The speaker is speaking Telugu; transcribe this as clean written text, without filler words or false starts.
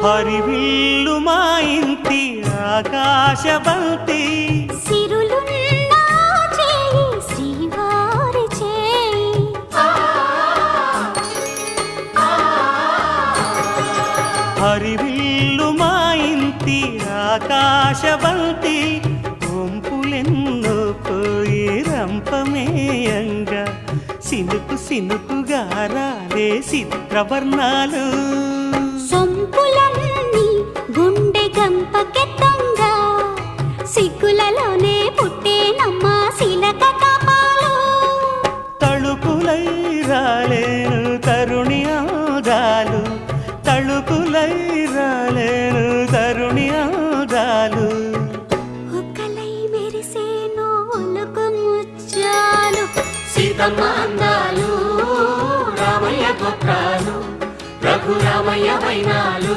హరివిల్లు మా ఇంటి ఆకాశబంతి సిరులున్న చేయి శ్రీవారి చేయి హరివిల్లు మా ఇంటి ఆకాశబంతి వంపులెన్నో పోయి రంపమేయంగా సినుకు సినుకుగా రాలే చిత్రవర్ణాలు సొంపులన్నీ గుండె గంపకెత్తంగా సిగ్గులలోనే పుట్టేనమ్మ శిలక కపాలు తళుకులై రాలేను తరుణి ఆగాలు తళుకులై రాలేను తరుణి ఆగాలు ఒక్కలై మెరిసేను ఒలుకు ముచ్చాలు సీతమ్మ అందాలు రామయ్య గొప్రాలు రఘురామయ్య వైనాలు